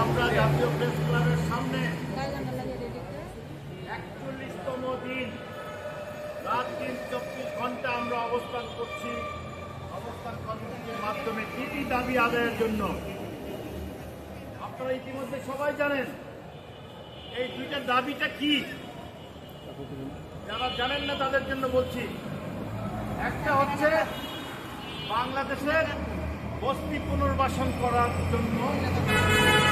আমরা জাতীয় প্রেস ক্লাবের সামনে 41তম দিন, রাত দিন 24 ঘন্টা আমরা অবস্থান করছি। অবস্থান কর্মসূচির মাধ্যমে কি দাবি আদায়ের জন্য আপনারা ইতিমধ্যে সবাই জানেন। এই দুইটা দাবিটা কি, যারা জানেন না তাদের জন্য বলছি। একটা হচ্ছে বাংলাদেশের বস্তি পুনর্বাসন করার জন্য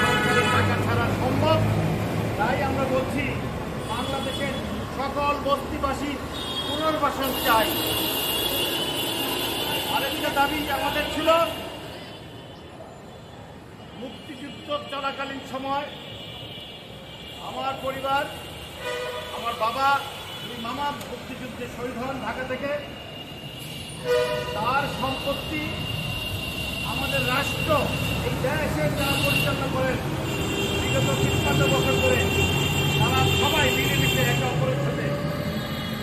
সরকারের টাকা ছাড়া সম্ভব, তাই আমরা বলছি বাংলাদেশের সকল বস্তিবাসী পুনর্বাসন চাই। আরেকটা দাবি আমাদের ছিল, মুক্তিযুদ্ধ চলাকালীন সময় আমার পরিবার, আমার বাবা, দুই মামা মুক্তিযুদ্ধে শহীদ হন ঢাকা থেকে। তার সম্পত্তি আমাদের রাষ্ট্র, এই দেশের যারা পরিচালনা করেন বিগত ৫৫ বছর ধরে, তারা সবাই মিলেমিশে একে অপরের সাথে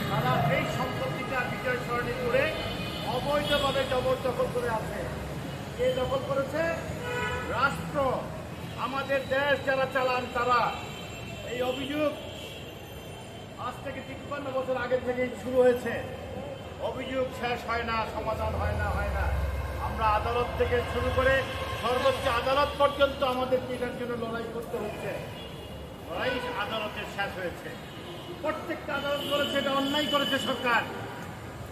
তারা এই সম্পত্তিটা বিজয় সরণি করে অবৈধভাবে জবরদখল করে আছে। কে দখল করেছে? রাষ্ট্র, আমাদের দেশ যারা চালান তারা। এই অভিযোগ আজ থেকে ৫৩ বছর আগে থেকেই শুরু হয়েছে। অভিযোগ শেষ হয় না, সমাধান হয় না। আমরা আদালত থেকে শুরু করে সর্বোচ্চ আদালত পর্যন্ত আমাদের এটার জন্য লড়াই করতে হচ্ছে। লড়াই আদালতের শেষ হয়েছে। প্রত্যেকটা আদালত বলেছে এটা অন্যায় করেছে সরকার,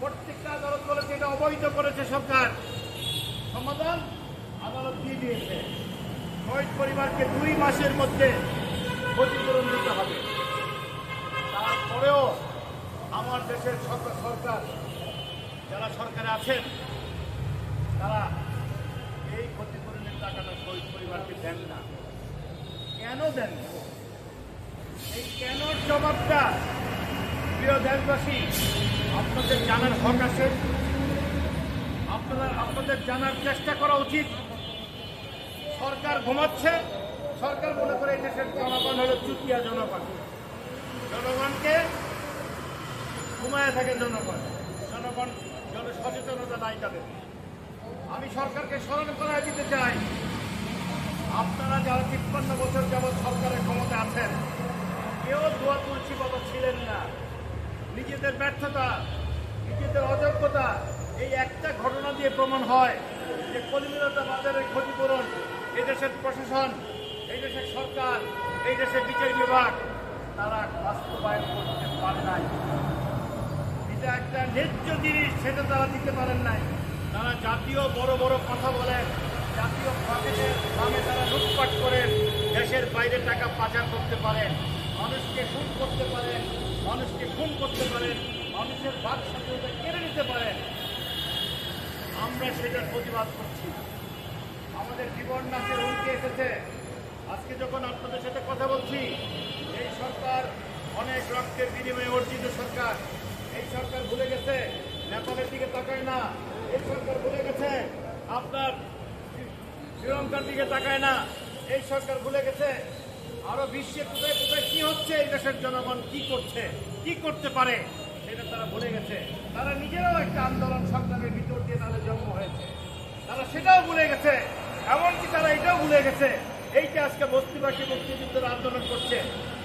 প্রত্যেকটা আদালত বলেছে এটা অবৈধ করেছে সরকার। সমাধান আদালত দিয়ে দিয়েছে। শহীদ পরিবারকে 2 মাসের মধ্যে ক্ষতিপূরণ দিতে হবে। তারপরেও আমার দেশের সরকার, যারা সরকারে আছেন, তারা এই ক্ষতিপূরণের টাকাটা শহীদ পরিবারকে দেন না। কেন দেন না? এই কেনর জবাবটা প্রিয় দেশবাসী আপনাদের জানার হক আছে। আপনাদের জানার চেষ্টা করা উচিত। সরকার ঘুমাচ্ছে, সরকার মনে করে এই দেশের জনগণ হলো চুতিয়া জনগণ। জনগণকে ঘুমায় থাকে জনগণ সচেতনতা নাই তাদের। আমি সরকারকে স্মরণ করায় দিতে চাই, আপনারা যারা ৫৩ বছর যাবৎ সরকারের ক্ষমতা আছেন, কেউ দোয়া তুলসী বাবা ছিলেন না। নিজেদের ব্যর্থতা, নিজেদের অযোগ্যতা এই একটা ঘটনা দিয়ে প্রমাণ হয় যে কলিমিলতা বাজারের ক্ষতিপূরণ এই দেশের প্রশাসন, এই দেশের সরকার, এই দেশের বিচার বিভাগ তারা বাস্তবায়ন করতে পারে নাই। এটা একটা ন্যায্য জিনিস, সেটা তারা দিতে পারেন নাই। তারা জাতীয় বড় বড় কথা বলেন, জাতীয় বাজেটের নামে তারা লুটপাট করেন, দেশের বাইরে টাকা পাচার করতে পারেন, মানুষকে খুন করতে পারেন, মানুষের বাক স্বাধীনতা কেড়ে নিতে পারেন। আমরা সেটার প্রতিবাদ করছি। আমাদের জীবন নাশের হুমকি এসেছে। আজকে যখন আপনাদের সাথে কথা বলছি, এই সরকার অনেক রক্তের বিনিময়ে অর্জিত সরকার। এই সরকার ভুলে গেছে নেপালের দিকে তাকায় না। এই সরকার ভুলে গেছে আপনার শ্রীলঙ্কার দিকে তাকায় না। এই সরকার ভুলে গেছে আরো বিশ্বে কোথায় কোথায় কি হচ্ছে, এই দেশের জনগণ কি করছে, কি করতে পারে, সেটা তারা ভুলে গেছে। তারা নিজেরাও একটা আন্দোলন সংগ্রামের ভিতর দিয়ে তাদের জন্ম হয়েছে, তারা সেটাও ভুলে গেছে। এমনকি তারা এটাও ভুলে গেছে এইটা আজকে বস্তিবাসী মুক্তিযুদ্ধের আন্দোলন করছে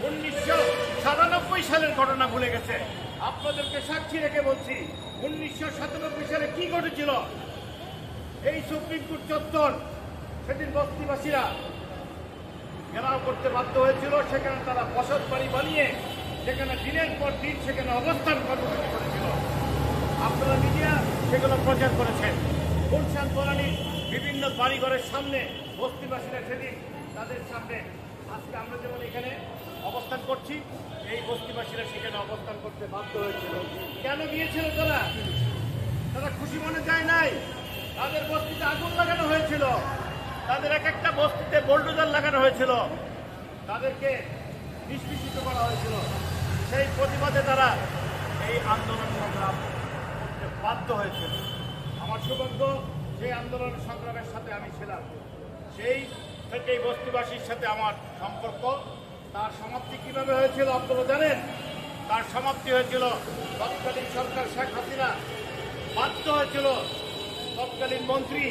1997 সালের ঘটনা ভুলে গেছে। আপনাদেরকে সাক্ষী রেখে বলছি, 1997 সালে কি ঘটেছিল। এই সুপ্রিম কোর্ট চত্বর সেদিন বস্তিবাসীরা ঘেরাও করতে বাধ্য হয়েছিল। সেখানে তারা বসত বাড়ি বানিয়ে সেখানে দিনের পর দিন সেখানে অবস্থান কর্মসূচি করেছিল। আপনারা মিডিয়া সেগুলো প্রচার করেছেন। গুলশান বনানীর বিভিন্ন বাড়িঘরের সামনে বস্তিবাসীরা সেদিন তাদের সামনে, আজকে আমরা যেমন এখানে অবস্থান করছি, এই বস্তিবাসীরা সেখানে অবস্থান করতে বাধ্য হয়েছিল। কেন গিয়েছিল তারা? তারা খুশি মনে যায় নাই। তাদের বস্তিতে আগুন লাগানো হয়েছিল, তাদের এক একটা বস্তিতে বোল্ডোজার লাগানো হয়েছিল, তাদেরকে নিষ্পেষিত করা হয়েছিল। সেই প্রতিবাদে তারা এই আন্দোলন সংগ্রাম করতে বাধ্য হয়েছিল। আমার সৌভাগ্য, সেই আন্দোলন সংগ্রামের সাথে আমি ছিলাম। সেই থেকেই বস্তিবাসীর সাথে আমার সম্পর্ক। তার সমাপ্তি কিভাবে হয়েছিল আপনারা জানেন। তার সমাপ্তি হয়েছিল তৎকালীন সরকার শেখ হাসিনা বাধ্য হয়েছিল তৎকালীন মন্ত্রী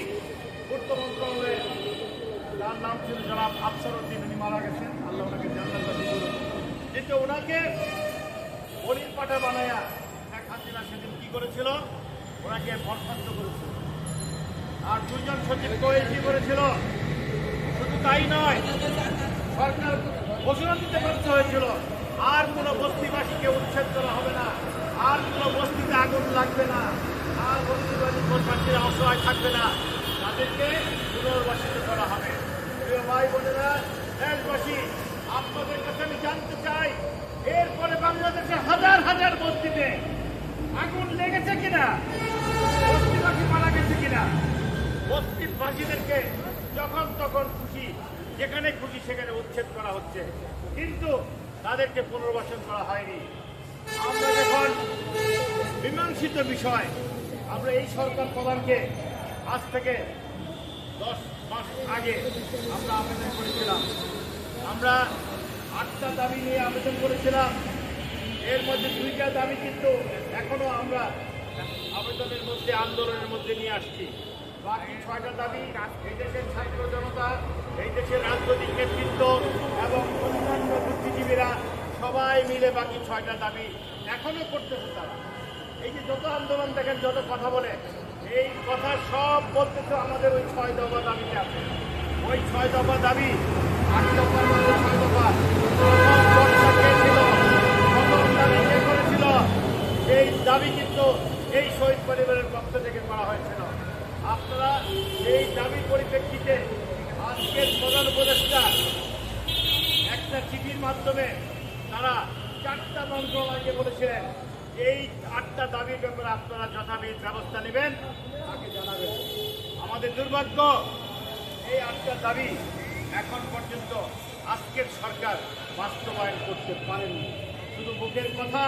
পূর্ত মন্ত্রণালয়ের তার নাম ছিল জনাব আফসার উদ্দিন, উনি মারা গেছেন, আল্লাহ ওনাকে জান্নাতবাসী করুন। কিন্তু ওনাকে বলির পাঠা বানায়া শেখ হাসিনা সেদিন কি করেছিল, ওনাকে বরখাস্ত করেছিল। আর দুইজন সচিবকে এসি করেছিল। শুধু তাই নয়, সরকার ঘোষণা দিতে ব্যর্থ হয়েছিল আর কোনো বস্তিবাসীকে উচ্ছেদ করা হবে না, আর কোনো বস্তিতে আগুন লাগবে না, আর বস্তিবাসীরা অসহায় থাকবে না, তাদেরকে পুনর্বাসিত করা হবে। প্রিয় ভাই বোনেরা, দেশবাসী, আপনাদের কাছে আমি জানতে চাই, এরপরে বাংলাদেশে হাজার হাজার বস্তিতে আগুন লেগেছে কিনা, বস্তিবাসী মারা গেছে কিনা। বস্তিবাসীদেরকে যখন তখন খুশি, যেখানে খুশি সেখানে উচ্ছেদ করা হচ্ছে, কিন্তু তাদেরকে পুনর্বাসন করা হয়নি। আমরা যখন মীমাংসিত বিষয়, আমরা এই সরকার প্রধানকে আজ থেকে 10 মাস আগে আমরা আবেদন করেছিলাম। আমরা 8টা দাবি নিয়ে আবেদন করেছিলাম। এর মধ্যে 2টা দাবি কিন্তু এখনো আমরা আবেদনের মধ্যে, আন্দোলনের মধ্যে নিয়ে আসছি। বাকি 6টা দাবি এই দেশের ছাত্র জনতা, এই দেশের রাজনৈতিক নেতৃত্ব এবং অন্যান্য বুদ্ধিজীবীরা সবাই মিলে বাকি 6টা দাবি এখনো করতেছে তারা। এই যে যত আন্দোলন দেখেন, যত কথা বলে, এই কথা সব বলতেছে আমাদের ওই 6 দফা দাবিতে আছে। ওই 6 দফা দাবি, 8 দফার মধ্যে 6 দফা করেছিল। এই দাবি কিন্তু এই শহীদ পরিবারের পক্ষ থেকে করা হয়েছিল। আপনারা এই দাবির পরিপ্রেক্ষিতে আজকের প্রধান উপদেষ্টা একটা চিঠির মাধ্যমে তারা 4টা মন্ত্রণালয়কে বলেছিলেন এই 8টা দাবির ব্যাপারে আপনারা যথাবিধ ব্যবস্থা নেবেন, তাকে জানাবেন। আমাদের দুর্ভাগ্য, এই 8টা দাবি এখন পর্যন্ত আজকের সরকার বাস্তবায়ন করতে পারেনি। শুধু মুখের কথা,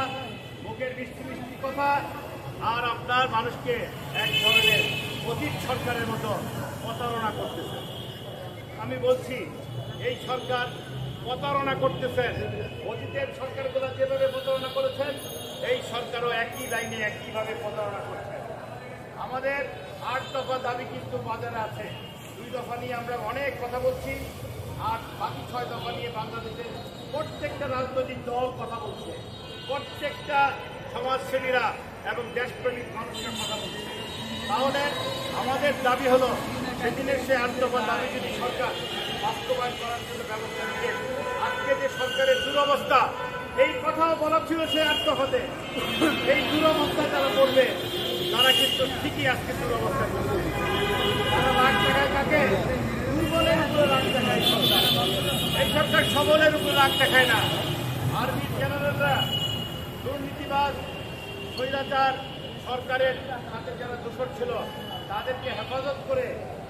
মুখের মিষ্টি মিষ্টি কথা, আর আপনার মানুষকে এক ধরনের অতীত সরকারের মতো প্রতারণা করতেছে। আমি বলছি, এই সরকার প্রতারণা করতেছেন। অতীতের সরকারগুলো যেভাবে প্রতারণা করেছেন, এই সরকারও একই লাইনে একইভাবে প্রতারণা করছেন। আমাদের 8 দফা দাবি কিন্তু বাজারে আছে। 2 দফা নিয়ে আমরা অনেক কথা বলছি, আর বাকি 6 দফা নিয়ে বাংলাদেশের প্রত্যেকটা রাজনৈতিক দল কথা বলছে, প্রত্যেকটা সমাজসেবীরা এবং দেশপ্রেমিক মানুষের কথা বলছে। তাহলে আমাদের দাবি হলো, সেদিনের সে 8 দফা দাবি যদি সরকার বাস্তবায়ন করার জন্য ব্যবস্থা নিতে, আজকে যে সরকারের দুরবস্থা, এই কথাও বলা ছিল সে 8 দফাতে। এই দুরবস্থা যারা করবে, তারা কিন্তু ঠিকই আজকে দুরবস্থা করবে। তারা রাগ দেখায় কাকে? দুর্বলের উপরে রাগ দেখায় সরকার। এই সরকার সবলের উপরে রাগ দেখায় না। আর্মির জেনারেলরা দুর্নীতিবাজ, স্বৈরাচার সরকারের সাথে যারা দোষর ছিল, তাদেরকে হেফাজত করে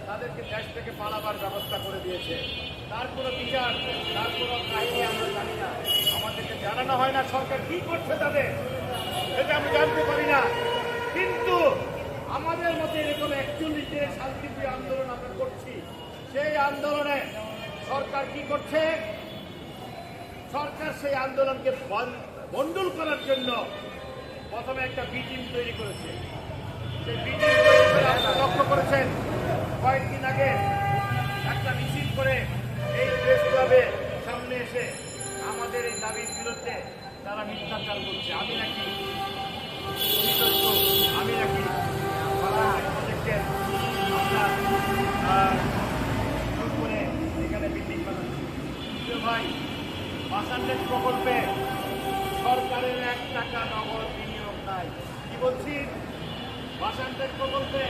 তাদেরকে দেশ থেকে পালাবার ব্যবস্থা করে দিয়েছে। তার কোনো বিচার, তার কোনো কাহিনী আমরা জানি না, আমাদেরকে জানানো হয় না সরকার কি করছে তাদের, এটা আমি জানতে পারি না। কিন্তু আমাদের মতে এরকম 41 দিনের শান্তিপ্রিয় আন্দোলন আমরা করছি, সেই আন্দোলনে সরকার কি করছে? সরকার সেই আন্দোলনকে বন্ডুল করার জন্য প্রথমে একটা বি টিম তৈরি করেছে। সেই বি টিম তৈরি করে আপনারা লক্ষ্য করেছেন, কয়েকদিন আগে একটা মিছিল করে এই প্রেস ক্লাবের সামনে এসে আমাদের এই দাবির বিরুদ্ধে তারা মিথ্যাচার করছে। আমি নাকি প্রজেক্টের করে এখানে বিল্ডিং বানাচ্ছি। ভাই, বাসানটেক প্রকল্পে সরকারের 1 টাকা নগদ বিনিয়োগ নাই। কি বলছি? বাসানটেক প্রকল্পে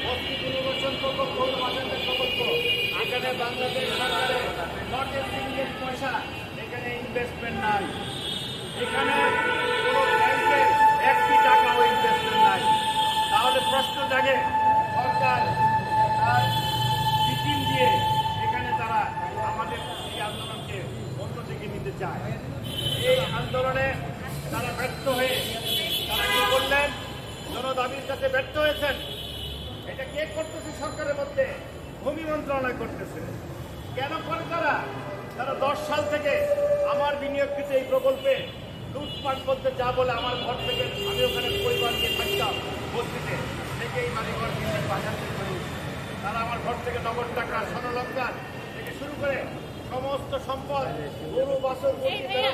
বস্তি পুনর্বাসন প্রকল্প, বাসানটেক প্রকল্প, এখানে বাংলাদেশ সরকারের নটের সিন্ডিকেট পয়সা, এখানে ইনভেস্টমেন্ট নাই। এখানে কোনো ব্যাংকের 1টি টাকাও ইনভেস্টমেন্ট নাই। তাহলে প্রশ্ন জাগে, সরকার তার বিটিম দিয়ে এখানে তারা আমাদের এই আন্দোলনকে অন্যদিকে নিতে চায়। এই আন্দোলনে তারা ব্যর্থ হয়ে তারা কি করলেন? জনদাবির কাছে ব্যর্থ হয়েছেন। এটা কে করতেছে? সরকারের মধ্যে ভূমি মন্ত্রণালয় করতেছে। কেন করে তারা? তারা 10 সাল থেকে আমার বিনিয়োগকৃত এই প্রকল্পে লুটপাট করতে যা বলে, আমার ঘর থেকে আমি ওখানে পরিবার নিয়ে থাকতাম বস্তিতে, থেকে এই বাড়িঘর বিল্ডিং বাজার করে তারা আমার ঘর থেকে নগদ টাকা, স্বর্ণলঙ্কার থেকে শুরু করে সমস্ত সম্পদ গরু বাছুর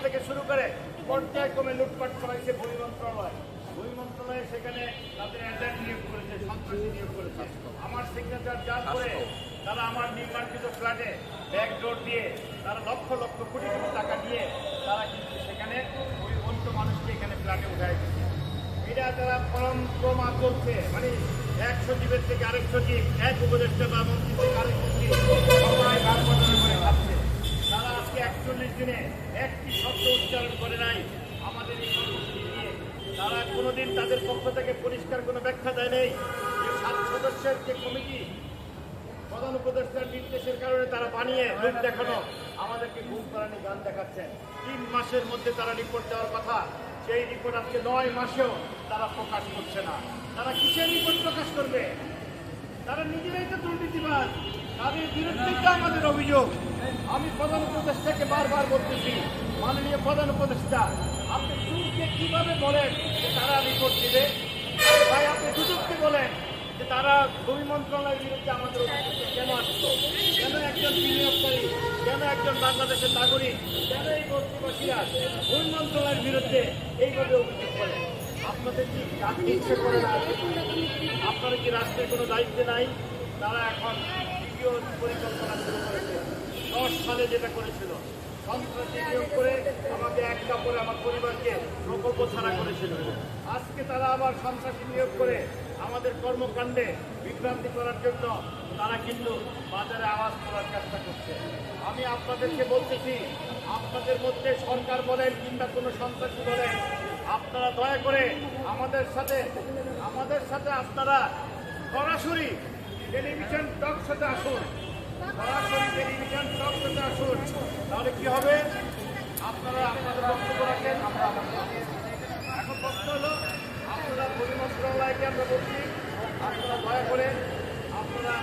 থেকে শুরু করে পর্যায়ক্রমে লুটপাট করাইছে ভূমি মন্ত্রণালয়। ভূমি মন্ত্রণালয় সেখানে তাদের এজেন্ট নিয়োগ করেছে, সন্ত্রাসী নিয়োগ করেছে। আমার সিগনেচার যার করে তারা আমার নির্মাণকৃত ফ্ল্যাটে ব্যাকডোর দিয়ে তারা লক্ষ লক্ষ কোটি কোটি টাকা দিয়ে তারা কিন্তু সেখানে ওই অন্ত মানুষকে এখানে ফ্ল্যাটে উঠায় দিচ্ছে। এটা তারা পরম্পরা করছে, মানে এক সচিবের থেকে আরেক সচিব, এক উপদেষ্টা বা মন্ত্রী থেকে আরেক মন্ত্রী সবাই ভাগ বদল করে খাচ্ছে। তারা আজকে 41 দিনে একটি শব্দ উচ্চারণ করে নাই আমাদের এই কর্মসূচি নিয়ে। তারা কোনোদিন তাদের পক্ষ থেকে পরিষ্কার কোনো ব্যাখ্যা দেয় নেই যে 7 সদস্যের যে কমিটি প্রধান উপদেষ্টার নির্দেশের কারণে তারা বানিয়ে লোক দেখানো আমাদেরকে ঘুম পাড়ানি গান দেখাচ্ছেন। 3 মাসের মধ্যে তারা রিপোর্ট দেওয়ার কথা, সেই রিপোর্ট আজকে 9 মাসেও তারা প্রকাশ করছে না। তারা কিসের রিপোর্ট প্রকাশ করবে? তারা নিজেরাই তো দুর্নীতিবাজ, তাদের বিরুদ্ধেই তো আমাদের অভিযোগ। আমি প্রধান উপদেষ্টাকে বারবার বলতেছি, মাননীয় প্রধান উপদেষ্টা আপনি চুরকে কিভাবে বলেন যে তারা রিপোর্ট দেবে? ভাই আপনি দুদককে বলেন যে তারা ভূমি মন্ত্রণালয়ের বিরুদ্ধে আমাদের অভিযোগ কেন আসলো? কেন একজন বিনিয়োগকারী, কেন একজন বাংলাদেশের নাগরিক, কেন এই বস্তিবাসীরা ভূমি মন্ত্রণালয়ের বিরুদ্ধে এইভাবে অভিযোগ করেন? আপনাদের কি চাকরি ইচ্ছে করে না? আপনারা কি রাষ্ট্রের কোনো দায়িত্বে নাই? তারা এখন দ্বিতীয় পরিকল্পনা শুরু করেছে। 10 সালে যেটা করেছিল, সন্ত্রাসী নিয়োগ করে আমাকে এক কাপড়ে আমার পরিবারকে প্রকল্প ছাড়া করেছিল। আজকে তারা আবার সন্ত্রাসী নিয়োগ করে আমাদের কর্মকাণ্ডে বিভ্রান্তি করার জন্য তারা কিন্তু বাজারে আওয়াজ করার চেষ্টা করছে। আমি আপনাদেরকে বলতেছি, আপনাদের মধ্যে সরকার বলেন কিংবা কোনো সন্ত্রাসী বলেন, আপনারা দয়া করে আমাদের সাথে আপনারা সরাসরি টেলিভিশন টক শোতে আসুন, সরাসরি টেলিভিশন টক শোতে আসুন। তাহলে কি হবে? আপনারা আপনাদের বক্তব্য রাখেন, আমরা আমাদের। এখন প্রশ্ন হলো, আপনারা ভূমি মন্ত্রণালয়কে আমরা বলছি, আপনারা দয়া করে আপনারা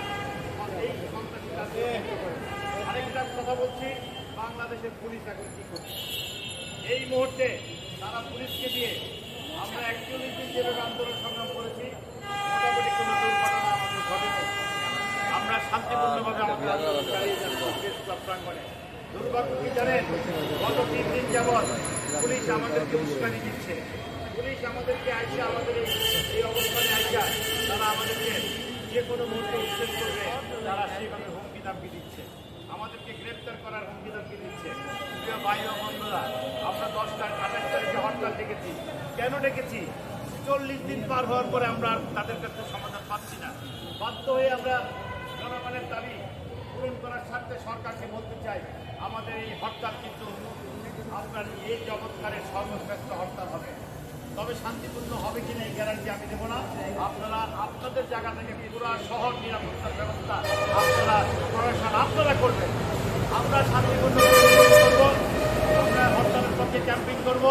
এই সন্ত্রাসী কাজকে বন্ধ করেন। আরেকটা কথা বলছি, বাংলাদেশের পুলিশ এখন কি করছে? এই মুহূর্তে তারা পুলিশকে দিয়ে আমরা 41 দিন যেভাবে আন্দোলন সংগ্রাম করেছি, মোটামুটি কোনো দুর্ঘটনা আমাদের ঘটেনি। আমরা শান্তিপূর্ণভাবে আমাদের আন্দোলন চালিয়ে যাচ্ছি প্রেস ক্লাব প্রাঙ্গণে। দুর্ভাগ্য কি জানেন? গত 3 দিন যাবৎ পুলিশ আমাদেরকে উস্কানি দিচ্ছে। পুলিশ আমাদেরকে আইসা, আমাদের এই অবস্থানে আইসা তারা আমাদেরকে যে কোনো মুহূর্তে উচ্ছেদ করবে, তারা সেইভাবে হুমকি দামকি দিচ্ছে, আমাদেরকে গ্রেপ্তার করার হুমকি দামকি দিচ্ছে। প্রিয় ভাই ও বন্ধুরা, আমরা 10 তারিখ 28 তারিখে হরতাল ডেকেছি। কেন ডেকেছি? 40 দিন পার হওয়ার পরে আমরা তাদের কাছে সমাধান পাচ্ছি না। বাধ্য হয়ে আমরা জনগণের দাবি পূরণ করার স্বার্থে সরকারকে বলতে চাই, আমাদের এই হরতাল কিন্তু আপনার এই জগৎকারের সর্বশ্রেষ্ঠ হরতাল হবে। তবে শান্তিপূর্ণ হবে কিনা এই গ্যারান্টি আমি দেবো না। আপনারা আপনাদের জায়গা থেকে পুরো শহর নিরাপত্তার ব্যবস্থা আপনারা প্রশাসন আপনারা করবেন। আমরা শান্তিপূর্ণ করব, আমরা হরতালের পক্ষে ক্যাম্পিং করব।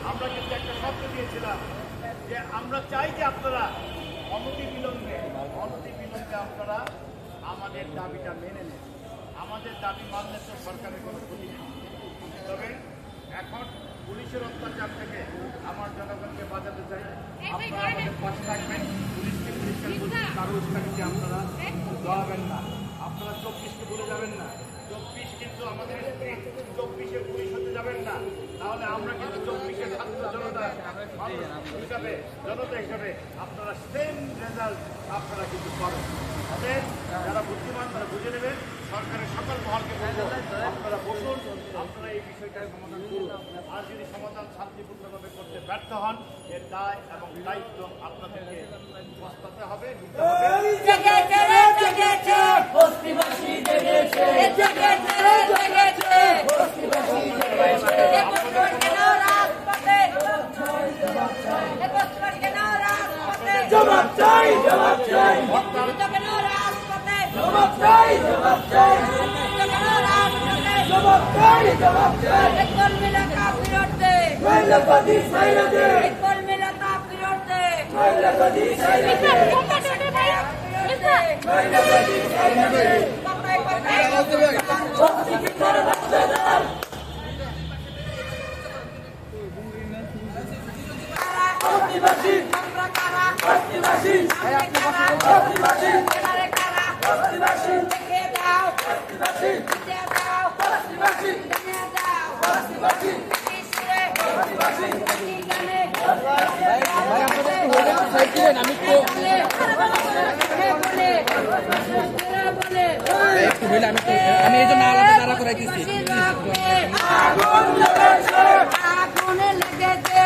আমরা কিন্তু একটা শর্ত দিয়েছিলাম যে আমরা চাই যে আপনারা অনতিবিলম্বে আপনারা আমাদের দাবিটা মেনে নেন। আমাদের দাবি মানলে তো সরকারের কোনো ক্ষতি নেই। তবে এখন পুলিশের অত্যাচার থেকে আমার জনগণকে বাঁচাতে চাই, আপনারা আমাদের পাশে থাকবেন। পুলিশকে পরিষ্কার বলছি, কারো উস্কানিতে আপনারা জড়াবেন না। আপনারা 24কে ভুলে যাবেন না। 24 কিন্তু আমাদের 24-এ পুলিশ হতে যাবেন না। তাহলে আমরা কিন্তু 24-এর ছাত্র জনতা হিসাবে আপনারা সেম রেজাল্ট আপনারা কিন্তু পাবেন। অতএব যারা বুদ্ধিমান তারা বুঝে নেবেন। সরকারের সকল মহলকে বলবো, আপনারা বসুন, আপনারা এই বিষয়টা সমাধান করুন। আর যদি সমাধান শান্তিপূর্ণভাবে করতে ব্যর্থ হন, এর দায় এবং দায়িত্ব আপনাদেরকে বস্তাতে হবে, নিতে হবে। জবাব চাই, জবাব চাই, জবাব চাই, জবাব চাই, জবাব চাই, জবাব চাই। মহিলাপতি সাইরাদে, মহিলাপতি সাইরাদে, মহিলাপতি সাইরাদে। বস্তিবাসী, বস্তিবাসী, বস্তিবাসী, বস্তিবাসী, বস্তিবাসী। বস্তিবাসী বস্তিবাসী বস্তিবাসী ভাই আপনাদের একটু হয়ে গেছে সাইড দিলেন আমি একটু একটু হইলে আমি এই জন্য আলাদা দাঁড়া করাই দিচ্ছি আগুনে লেগেছে